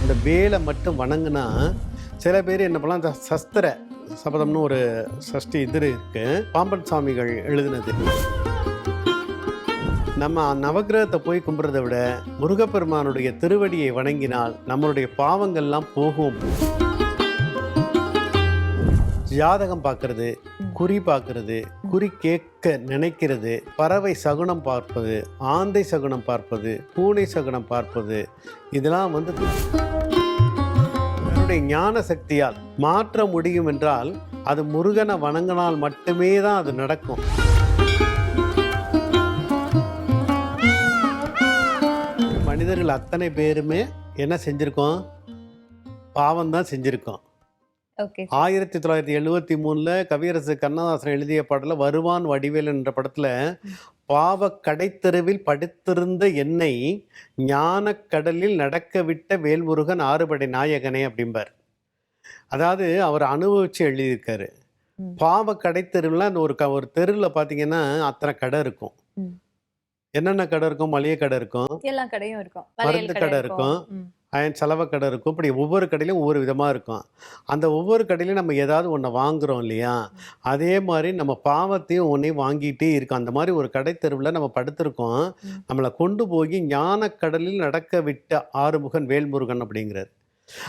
இந்த வேலை மட்டும் வணங்குனா சில பேர் என்ன பண்ணலாம், இந்த சஸ்திர சபதம்னு ஒரு சஷ்டி இது இருக்கு, பாம்பன் சுவாமிகள் எழுதினது. நம்ம நவக்கிரகத்தை போய் கும்பிட்றதை விட முருகப்பெருமானுடைய திருவடியை வணங்கினால் நம்மளுடைய பாவங்கள்லாம் போகும். ஜாதகம் பார்க்கறது, குறி பார்க்கறது, குறி கேட்க நினைக்கிறது, பறவை சகுனம் பார்ப்பது, ஆந்தை சகுனம் பார்ப்பது, பூனை சகுனம் பார்ப்பது, இதெல்லாம் வந்து தன்னுடைய ஞான சக்தியால் மாற்ற முடியும் என்றால் அது முருகனை வணங்கினால் மட்டுமே தான் அது நடக்கும். மனிதர்கள் அத்தனை பேருமே என்ன செஞ்சிருக்கோம்? பாவம் தான் செஞ்சிருக்கோம். 1973 கவியரசு கண்ணதாசன் எழுதிய படத்தில் வருவான் வடிவேல் என்ற படத்தில் பாவ கடைத்தெருவில் படுத்திருந்த என்னை ஞான கடலில் நடக்க விட்ட வேல்முருகன் ஆறுபடை நாயகனே அப்படிம்பார். அதாவது அவர் அனுபவிச்சு எழுதியிருக்காரு. பாவ கடைத்தெருவில் அந்த ஒரு தெருவில் பார்த்தீங்கன்னா அத்தனை கடை இருக்கும். என்னென்ன கடை இருக்கும்? மளிகை கடை இருக்கும், எல்லா கடையும் இருக்கும், மருந்து கடை இருக்கும், அயன் செலவு கடை இருக்கும். இப்படி ஒவ்வொரு கடையிலையும் ஒவ்வொரு விதமாக இருக்கும். அந்த ஒவ்வொரு கடையிலையும் நம்ம ஏதாவது ஒன்று வாங்குகிறோம் இல்லையா, அதே மாதிரி நம்ம பாவத்தையும் ஒன்றையும் வாங்கிட்டே இருக்கோம். அந்த மாதிரி ஒரு கடை தெருவில் நம்ம படுத்திருக்கோம். நம்மளை கொண்டு போய் ஞான கடலில் நடக்க விட்ட ஆறுமுகன் வேல்முருகன் அப்படிங்கிறார்.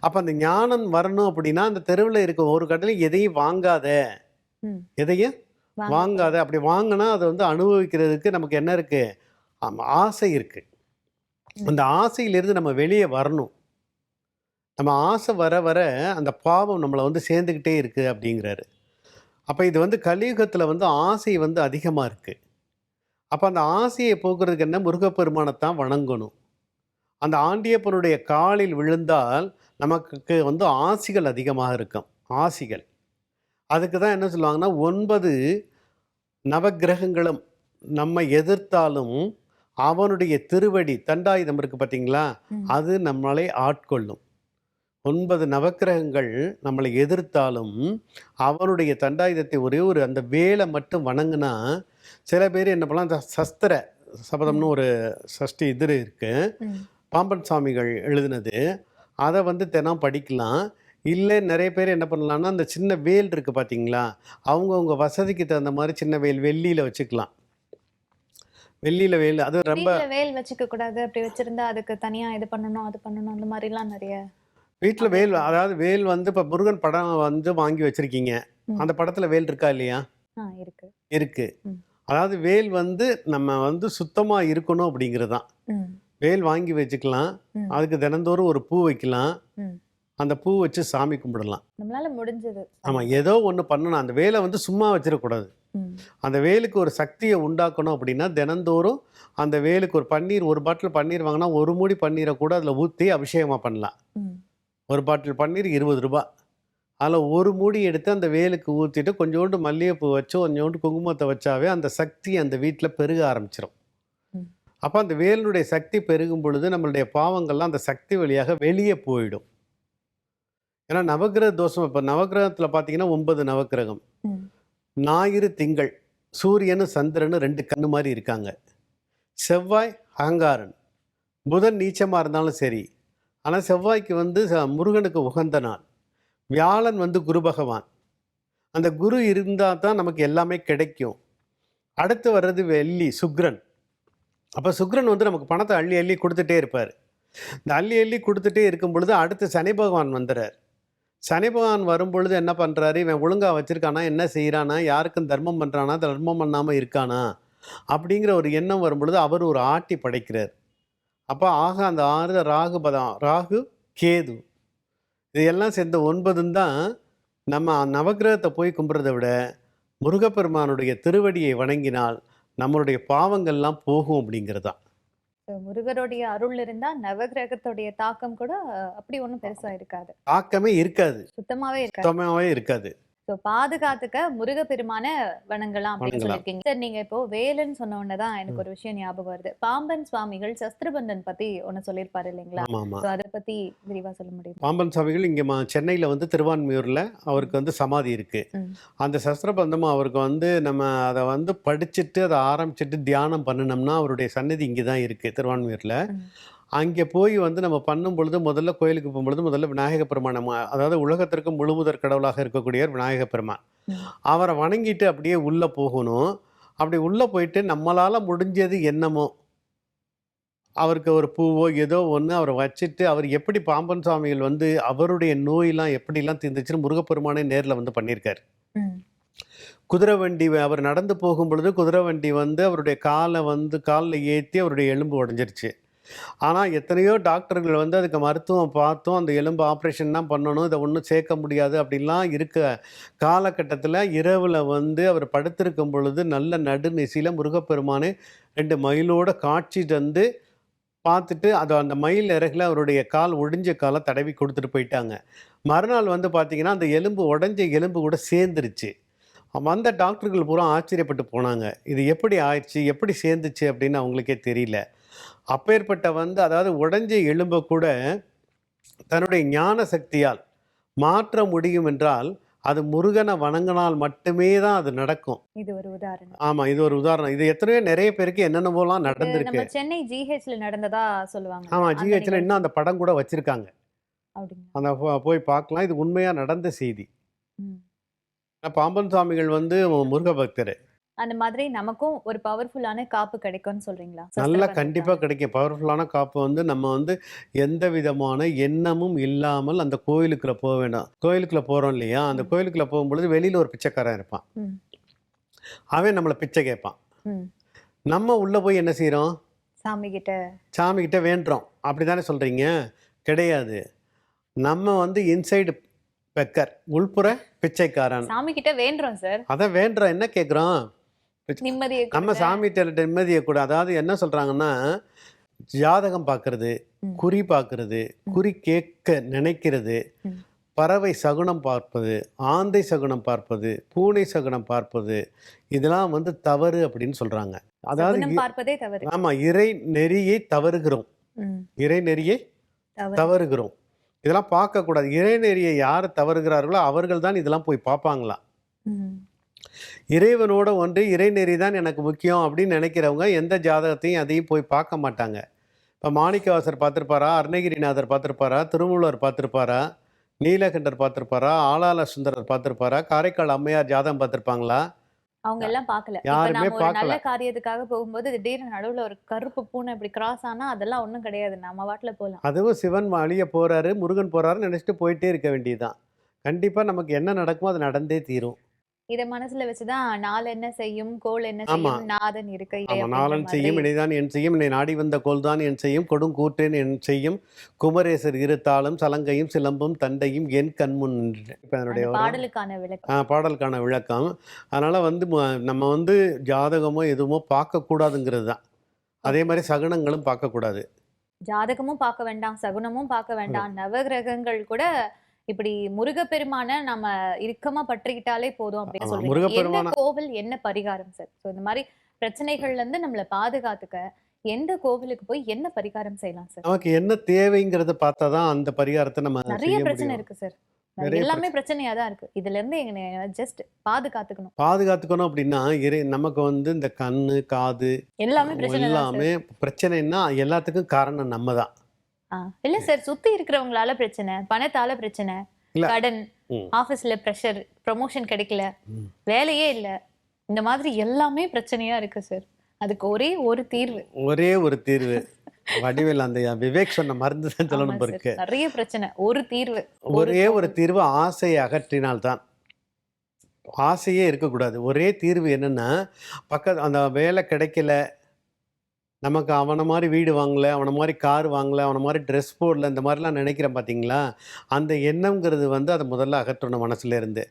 அப்போ அந்த ஞானம் வரணும் அப்படின்னா அந்த தெருவில் இருக்க ஒரு கடையிலையும் எதையும் வாங்காத, எதையும் வாங்காத. அப்படி வாங்கினா அதை வந்து அனுபவிக்கிறதுக்கு நமக்கு என்ன இருக்குது? ஆசை இருக்குது. அந்த ஆசையிலிருந்து நம்ம வெளியே வரணும். நம்ம ஆசை வர வர அந்த பாவம் நம்மளை வந்து சேர்ந்துக்கிட்டே இருக்குது அப்படிங்கிறாரு. அப்போ இது வந்து கலியுகத்தில் வந்து ஆசை வந்து அதிகமாக இருக்குது. அப்போ அந்த ஆசையை போக்குறதுக்கு என்ன? முருகப்பெருமானைத்தான் வணங்கணும். அந்த ஆண்டியப்பனுடைய காலில் விழுந்தால் நமக்கு வந்து ஆசிகள் அதிகமாக இருக்கும். ஆசிகள் அதுக்கு தான் என்ன சொல்லுவாங்கன்னா, 9 நவக்கிரகங்களும் நம்ம எதிர்த்தாலும் அவனுடைய திருவடி தண்டாயுதம் இருக்கு பார்த்தீங்களா, அது நம்மளை ஆட்கொள்ளும். 9 நவக்கிரகங்கள் நம்மளை எதிர்த்தாலும் அவனுடைய தண்டாயுதத்தை ஒரே ஒரு அந்த வேலை மட்டும் வணங்குனா, சில பேர் என்ன பண்ணலாம், இந்த சஸ்திர சபதம்னு ஒரு சஷ்டி இது இருக்கு, பாம்பன் சுவாமிகள் எழுதினது, அதை வந்து தினம் படிக்கலாம். இல்லை நிறைய பேர் என்ன பண்ணலான்னா, அந்த சின்ன வேல் இருக்குது பார்த்தீங்களா, அவங்கவுங்க வசதிக்கு தகுந்த மாதிரி சின்ன வேல் வெள்ளியில் வச்சுக்கலாம். வெள்ளியில் வேல் அது ரொம்ப வேல் வச்சுக்க கூடாது. அப்படி வச்சிருந்தா அதுக்கு தனியாக இது பண்ணணும், அது பண்ணணும், அந்த மாதிரிலாம் நிறைய வீட்டில் வேல். அதாவது வேல் வந்து இப்போ முருகன் படம் வந்து வாங்கி வச்சுருக்கீங்க, அந்த படத்தில் வேல் இருக்கா இல்லையா? இருக்கு. அதாவது வேல் வந்து நம்ம வந்து சுத்தமாக இருக்கணும் அப்படிங்கிறது தான். வேல் வாங்கி வச்சுக்கலாம், அதுக்கு தினந்தோறும் ஒரு பூ வைக்கலாம், அந்த பூ வச்சு சாமி கும்பிடலாம். நம்மளால முடிஞ்சது. ஆமாம், ஏதோ ஒன்று பண்ணணும். அந்த வேலை வந்து சும்மா வச்சிடக்கூடாது. அந்த வேலுக்கு ஒரு சக்தியை உண்டாக்கணும் அப்படின்னா தினந்தோறும் அந்த வேலுக்கு ஒரு பன்னீர், ஒரு பாட்டில் பன்னீர் வாங்கினா ஒரு மூடி பன்னீரை கூட அதில் ஊற்றி அபிஷேகமாக பண்ணலாம். ஒரு பாட்டில் பன்னீர் 20 ரூபா. அதில் ஒரு மூடி எடுத்து அந்த வேலுக்கு ஊற்றிட்டு கொஞ்சோண்டு மல்லிகைப்பூ வச்சு கொஞ்சோண்டு குங்குமத்தை வச்சாவே அந்த சக்தி அந்த வீட்டில் பெருக ஆரம்பிச்சிடும். அப்போ அந்த வேலுடைய சக்தி பெருகும் பொழுது நம்மளுடைய பாவங்கள்லாம் அந்த சக்தி வழியாக வெளியே போயிடும். ஏன்னா நவக்கிரக தோஷம். இப்போ நவக்கிரகத்தில் பார்த்தீங்கன்னா 9 நவக்கிரகம். ஞாயிறு, திங்கள், சூரியனு சந்திரனு 2 கண்ணு மாதிரி இருக்காங்க. செவ்வாய் அகங்காரன், புதன் நீச்சமாக இருந்தாலும் சரி, ஆனால் செவ்வாய்க்கு வந்து முருகனுக்கு உகந்த நாள். வியாழன் வந்து குரு பகவான். அந்த குரு இருந்தால் தான் நமக்கு எல்லாமே கிடைக்கும். அடுத்து வர்றது வெள்ளி, சுக்கிரன். அப்போ சுக்கிரன் வந்து நமக்கு பணத்தை அள்ளி அள்ளி கொடுத்துட்டே இருப்பார். இந்த அள்ளி அள்ளி கொடுத்துட்டே இருக்கும் பொழுது அடுத்து சனி பகவான் வந்துடுறார். சனி பகவான் வரும் பொழுது என்ன பண்ணுறாரு? இவன் ஒழுங்காக வச்சுருக்கானா, என்ன செய்கிறானா, யாருக்கும் தர்மம் பண்ணுறானா, தர்மம் பண்ணாமல் இருக்கானா அப்படிங்கிற ஒரு எண்ணம் வரும் பொழுது அவர் ஒரு ஆட்டி படைக்கிறார். அப்போ அந்த 6 ராகு கேது இதெல்லாம் சேர்ந்த 9 தான். நம்ம நவக்கிரகத்தை போய் கும்பிட்றதை விட முருகப்பெருமானுடைய திருவடியை வணங்கினால் நம்மளுடைய பாவங்கள்லாம் போகும் அப்படிங்கிறது தான். முருகருடைய அருள் இருந்தா நவகிரகத்துடைய தாக்கம் கூட அப்படி ஒன்றும் பெருசா இருக்காது. தாக்கமே இருக்காது, சுத்தமாவே இருக்காது. பாதுகாத்துக்க முருகப்பெருமான வணங்கலாம் அப்படின்னு சொல்லியிருக்கீங்க சார். நீங்க இப்போ வேலுன்னு சொன்ன உடனேதான் எனக்கு ஒரு விஷயம் ஞாபகம் வருது. பாம்பன் சுவாமிகள் சஸ்திரபந்தன் பத்தி ஒண்ணு சொல்லியிருப்பாரு இல்லைங்களா? அதை பத்தி விரிவா சொல்ல முடியும்? பாம்பன் சுவாமிகள் இங்க சென்னையில வந்து திருவான்மியூர்ல அவருக்கு வந்து சமாதி இருக்கு. அந்த சஸ்திரபந்தம் அவருக்கு வந்து நம்ம அதை வந்து படிச்சுட்டு அதை ஆரம்பிச்சுட்டு தியானம் பண்ணணும்னா அவருடைய சன்னதி இங்கதான் இருக்கு திருவான்மியூர்ல. அங்கே போய் வந்து நம்ம பண்ணும் பொழுது முதல்ல கோயிலுக்கு போகும்பொழுது முதல்ல விநாயக பெருமானை அதாவது உலகத்திற்கு முழுமுதற் கடவுளாக இருக்கக்கூடியவர் விநாயக பெருமான். ம். அவரை வணங்கிட்டு அப்படியே உள்ளே போகணும். அப்படி உள்ளே போயிட்டு நம்மளால் முடிஞ்சது என்னமோ அவருக்கு ஒரு பூவோ ஏதோ ஒன்று அவரை வச்சுட்டு அவர் எப்படி பாம்பன் சுவாமிகள் வந்து அவருடைய நோயெல்லாம் எப்படிலாம் தீர்ந்துச்சுன்னு முருகப்பெருமானே நேரில் வந்து பண்ணியிருக்காரு. ம். குதிரை வண்டி அவர் நடந்து போகும் பொழுது குதிரை வண்டி வந்து அவருடைய காலில் ஏற்றி அவருடைய எலும்பு உடஞ்சிருச்சு. ஆனால் எத்தனையோ டாக்டர்கள் வந்து அதுக்கு மருத்துவம் பார்த்தும் அந்த எலும்பு ஆப்ரேஷன் தான் பண்ணணும், இதை ஒன்றும் சேர்க்க முடியாது அப்படிலாம் இருக்க காலகட்டத்தில் இரவில் வந்து அவர் படுத்திருக்கும் பொழுது நல்ல நடுநிசையில் முருகப்பெருமானே 2 மயிலோட காட்சி தந்து பார்த்துட்டு அந்த மயில் இறகுல அவருடைய கால் ஒடிஞ்ச காலை தடவி கொடுத்துட்டு போயிட்டாங்க. மறுநாள் வந்து பார்த்தீங்கன்னா அந்த எலும்பு உடஞ்ச எலும்பு கூட சேர்ந்துருச்சு. வந்த டாக்டர்கள் பூரா ஆச்சரியப்பட்டு போனாங்க. இது எப்படி ஆயிடுச்சு, எப்படி சேர்ந்துச்சு அப்படின்னு அவங்களுக்கே தெரியல. அப்பேற்பட்ட வந்து அதாவது உடைஞ்ச எலும்பை கூட தன்னுடைய ஞான சக்தியால் மாற்ற முடியும் என்றால் அது முருகனை வணங்கினால் மட்டுமே தான் அது நடக்கும். இது ஒரு உதாரணம். ஆமா, இது ஒரு உதாரணம். இது எத்தனையோ நிறைய பேருக்கு என்னென்னவோலாம் நடந்திருக்கு. நம்ம சென்னை ஜிஹெச்ல நடந்ததா சொல்லுவாங்க. ஆமா, அந்த ஜிஹெச்ல நிகழ்ச்சி இன்னும் அந்த படம் கூட வச்சிருக்காங்க. அப்படிங்களா? அந்த போய் பார்க்கலாம். இது உண்மையா நடந்த செய்தி. ம். பாம்பன் சுவாமிகள் வந்து முருக பக்தர். அந்த மாதிரி நமக்கும் ஒரு பவர்ஃபுல்லான காப்பு கிடைக்கும்னு சொல்றீங்களா? நல்லா கண்டிப்பாக சஸ்திரபந்தத்தால. கிடைக்கும். பவர்ஃபுல்லான காப்பு வந்து நம்ம வந்து எந்த விதமான எண்ணமும் இல்லாமல் அந்த கோயிலுக்குள்ள போக வேண்டாம். கோயிலுக்குள்ள போகிறோம் இல்லையா, அந்த ம். கோயிலுக்குள்ள போகும்பொழுது வெளியில் ஒரு பிச்சைக்காரன் இருப்பான். ம். அவன் நம்மளை பிச்சை கேட்பான். ம். நம்ம உள்ளே போய் என்ன செய்கிறோம்? சாமி கிட்ட. சாமிக்கிட்ட வேண்டுறோம். அப்படி தானே சொல்கிறீங்க? கிடையாது. நம்ம வந்து இன்சைடு பெக்கர், உள்புற பிச்சைக்காரன். சாமி கிட்ட வேண்டுறோம் சார். அதான் வேண்டுறோம். என்ன கேட்குறோம்? நிம்மதியை நம்ம கொடுங்க. சாமிகிட்ட நிம்மதியை கூட. அதாவது என்ன சொல்கிறாங்கன்னா, ஜாதகம் பார்க்கறது, ம். குறி பார்க்கறது, ம். குறி கேட்க நினைக்கிறது, ம். பறவை சகுனம் பார்ப்பது, ஆந்தை சகுனம் பார்ப்பது, பூனை சகுனம் பார்ப்பது, இதெல்லாம் வந்து தவறு அப்படின்னு சொல்கிறாங்க. அதாவது சகுனம் பார்ப்பதே தவறு. ஆமாம், இறை நெறியை தவறுகிறோம். ம். இறை நெறியை தவறு. தவறுகிறோம். இதெல்லாம் பார்க்கக்கூடாது. இறை நெறியை யார் தவறுகிறார்களோ அவர்கள் தான் இதெல்லாம் போய் பார்ப்பாங்களாம். ம். இறைவனோட ஒன்று இறைநெறி தான் எனக்கு முக்கியம் அப்படின்னு நினைக்கிறவங்க எந்த ஜாதகத்தையும் அதையும் போய் பார்க்க மாட்டாங்க. இப்போ மாணிக்கவாசர் பார்த்துருப்பாரா, அருணகிரிநாதர் பார்த்துருப்பாரா, திருமூலர் பார்த்துருப்பாரா, நீலகண்டர் பார்த்துருப்பாரா, ஆளாள சுந்தரர் பார்த்துருப்பாரா, காரைக்கால் அம்மையார் ஜாதகம் பார்த்துருப்பாங்களா? அவங்க எல்லாம் பார்க்கல. இப்ப யாருமே நாம ஒரு பார்க்கல. நல்ல காரியத்துக்காக போகும்போது திடீர்னு நடுவுல ஒரு கருப்பு பூனை இப்படி கிராஸ் ஆனா அதெல்லாம் ஒண்ணும் கிடையாது. நம்ம வாட்டுல போலாம். அதுவும் சிவன் வழிய போறாரு, முருகன் போறாருன்னு நினைச்சிட்டு போயிட்டே இருக்க வேண்டியதுதான். கண்டிப்பா நமக்கு என்ன நடக்குமோ அது நடந்தே தீரும். இத மனசுல வச்சுதான் நாள் என்ன செய்யும், கோள் என்ன ஆமா. செய்யும், நாதன் இருக்கையிலே ஆமா, அப்படின்ற நாளன் மாதிரி. செய்யும் இணைதான் என் செய்யும், என்னை நாடி வந்த கோல்தான் என் செய்யும், கொடுங்கூற்றேன் என் செய்யும், குமரேசர் இருத்தாளும் சலங்கையும் சிலம்பும் தண்டையும் என் கண்முன் நின்று. இப்போ அந்த அதனுடைய பாடலுக்கான விளக்கம். பாடலுக்கான விளக்கம். அதனால் வந்து நம்ம வந்து ஜாதகமோ எதுவுமோ பார்க்கக்கூடாதுங்கிறது தான். அதே மாதிரி சகுனங்களும் பார்க்கக்கூடாது. ஜாதகமும் பார்க்க வேண்டாம், சகுனமும் பார்க்க வேண்டாம், நவகிரகங்கள் கூட இப்படி முருகப்பெருமான நம்ம இறுக்கமா பற்றிக்கிட்டாலே போதும் அப்படின்னு ஆமா, சொல்றீங்க. முருகப்பெருமான எந்த கோவில் என்ன பரிகாரம் சார்? சோ இந்த மாதிரி பிரச்சனைகள்ல இருந்து நம்மளை பாதுகாத்துக்க எந்த கோவிலுக்கு போய் என்ன பரிகாரம் செய்யலாம் சார்? நமக்கு என்ன தேவைங்கிறத பார்த்தா தான் அந்த பரிகாரத்தை நம்ம நிறைய செய்ய பிரச்சனை முடியும். இருக்கு சார். நிறைய எல்லாமே பிரச்சனையா தான் இருக்கு. இதுல இருந்து ஜஸ்ட் பாதுகாத்துக்கணும். பாதுகாத்துக்கணும் அப்படின்னா நமக்கு வந்து இந்த கண்ணு, காது எல்லாமே பிரச்சனை தான் சார். எல்லாமே பிரச்சனைன்னா எல்லாத்துக்கும் காரணம் நம்ம தான். இல்ல சார், சுத்தி இருக்கிறவங்களால பிரச்சனை, பணத்தால பிரச்சனை, இல்ல. கடன், ம். ஆபீஸ்ல பிரஷர், ப்ரமோஷன் கிடைக்கல, ம். வேலையே இல்ல, இந்த மாதிரி எல்லாமே பிரச்சனையா இருக்கு சார். அதுக்கு ஒரே ஒரு தீர்வு. ஒரே ஒரு தீர்வு. வடிவேல் அந்த விவேக் சொன்ன மருந்து தான் ஆமா சொல்லணும் சார், இருக்கு. நிறைய பிரச்சனை, ஒரு தீர்வு. ஒரே ஒரு தீர்வு, ஆசையை அகற்றினால்தான். ஆசையே இருக்கக்கூடாது. ஒரே தீர்வு என்னன்னா, அந்த வேலை கிடைக்கல, நமக்கு அவனை மாதிரி வீடு வாங்கல, அவனை மாதிரி கார் வாங்கல, அவனை மாதிரி ட்ரெஸ் போடல, இந்த மாதிரிலாம் நினைக்கிறேன் பார்த்தீங்களா? அந்த எண்ணம்ங்கிறது வந்து அதை முதல்ல அகற்றணும் மனசுல இருந்து.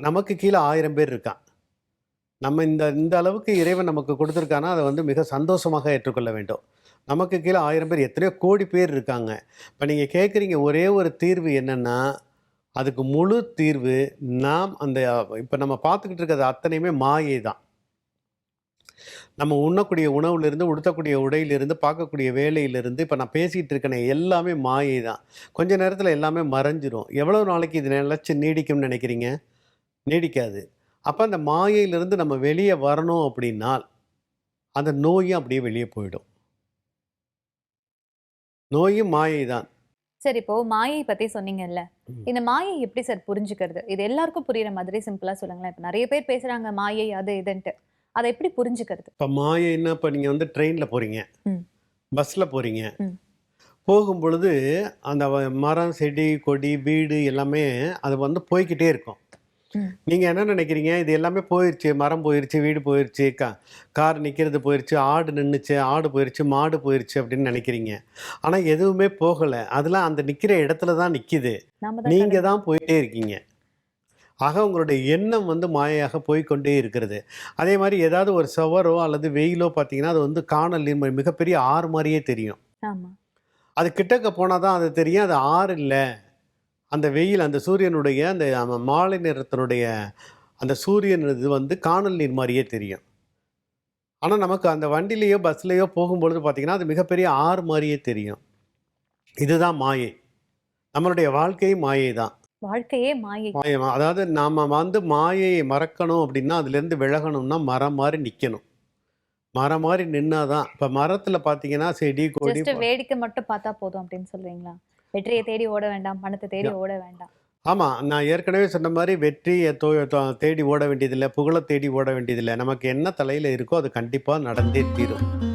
நமக்கு கீழே 1000 பேர் இருக்கான். நம்ம இந்த இந்த அளவுக்கு இறைவன் நமக்கு கொடுத்துருக்கானா, அதை வந்து மிக சந்தோஷமாக ஏற்றுக்கொள்ள வேண்டும். நமக்கு கீழே 1000 பேர், எத்தனையோ கோடி பேர் இருக்காங்க. இப்போ நீங்கள் கேட்குறீங்க ஒரே ஒரு தீர்வு என்னன்னா, அதுக்கு முழு தீர்வு இப்போ நம்ம பார்த்துக்கிட்டு இருக்கிறது அத்தனையுமே மாயை தான். நம்ம உண்ணக்கூடிய உணவுலேருந்து, உடுத்தக்கூடிய உடையிலிருந்து, பார்க்கக்கூடிய வேலையிலிருந்து, இப்போ நான் பேசிகிட்டு இருக்கேனே எல்லாமே மாயை தான். கொஞ்ச நேரத்தில் எல்லாமே மறைஞ்சிரும். எவ்வளோ நாளைக்கு இது நிலச்சி நீடிக்கும்னு நினைக்கிறீங்க? நீடிக்காது. அப்போ அந்த மாயையிலிருந்து நம்ம வெளியே வரணும் அப்படின்னால், அந்த நோயும் அப்படியே வெளியே போயிடும். நோயும் மாயை தான். சரி, இப்போ மாயை பத்தி சொன்னீங்கல்ல. ம். இந்த மாயை எப்படி சார் புரிஞ்சுக்கிறது? இது எல்லாருக்கும் புரியிற மாதிரி சிம்பிளா சொல்லுங்களேன். இப்ப நெறைய பேர் பேசுறாங்க மாயை அது இதுன்ட்டு. அத எப்படி புரிஞ்சுக்கிறது? இப்ப மாயைன்னா, இப்ப நீங்க வந்து ட்ரெயின்ல போறீங்க, ம். பஸ்ல போறீங்க. ம். போகும்பொழுது அந்த மரம், செடி, கொடி, வீடு எல்லாமே அது வந்து போய்க்கிட்டே இருக்கும். ம். நீங்க என்ன நினைக்கிறீங்க? இது எல்லாமே போயிருச்சு. மரம் போயிருச்சு, வீடு போயிருச்சு, கார் நிக்கிறது போயிருச்சு, ஆடு நின்னுச்சு, ஆடு போயிருச்சு, மாடு போயிருச்சு அப்படின்னு நினைக்கிறீங்க. ஆனா எதுவுமே போகல. அதெல்லாம் அந்த நிக்கிற இடத்துல தான் நிக்குது. நாம தான் நீங்க கடந்து தான் போயிட்டே இருக்கீங்க. ஆக உங்களுடைய எண்ணம் வந்து மாயையாக போய்க்கொண்டே இருக்கிறது. அதே மாரி ஏதாவது ஒரு சுவரோ அல்லது வெயிலோ பார்த்தீங்கன்னா, அது வந்து கானல் நீர் மிகப்பெரிய ஆறு மாரியே தெரியும். ஆமா. அது கிட்டக்க போனா தான் அது தெரியும். அது ஆறு இல்ல. அந்த வெயில், அந்த சூரியனுடைய அந்த மாலை நேரத்தினுடைய அந்த சூரியன் இது வந்து கானல் நீர் மாரியே தெரியும். ஆனா, நமக்கு அந்த வண்டியிலயோ, பஸ்லயோ போகும்பொழுது பார்த்தீங்கன்னா, அது மிகப்பெரிய ஆறு மாரியே தெரியும். இதுதான் மாயை. நம்மளுடைய வாழ்க்கை மாயை தான். வாழ்க்கையே மாயை. மாயை அதாவது நாம வந்து மாயையை மறக்கணும் அப்படின்னா, அதுலேருந்து விலகணும்னா மரம் மாரி நிக்கணும். மரம் மாரி நின்னா தான். இப்ப மரத்தில பார்த்தீங்கன்னா, செடி, கொடி ஜஸ்ட் வேடிக்கை மட்டும் பார்த்தா போதும் அப்படின்னு சொல்றீங்களா? வெற்றிய தேடி ஓட வேண்டாம், பணத்த தேடி ஓட வேண்டாம். ஆமா. நான் ஏற்கனவே சொன்ன மாரி வெற்றிய தேடி ஓட வேண்டியதில்ல. புகழ தேடி ஓட வேண்டியதில்ல. நமக்கு என்ன தலையில இருக்கோ அது கண்டிப்பா நடந்தே தீரும்.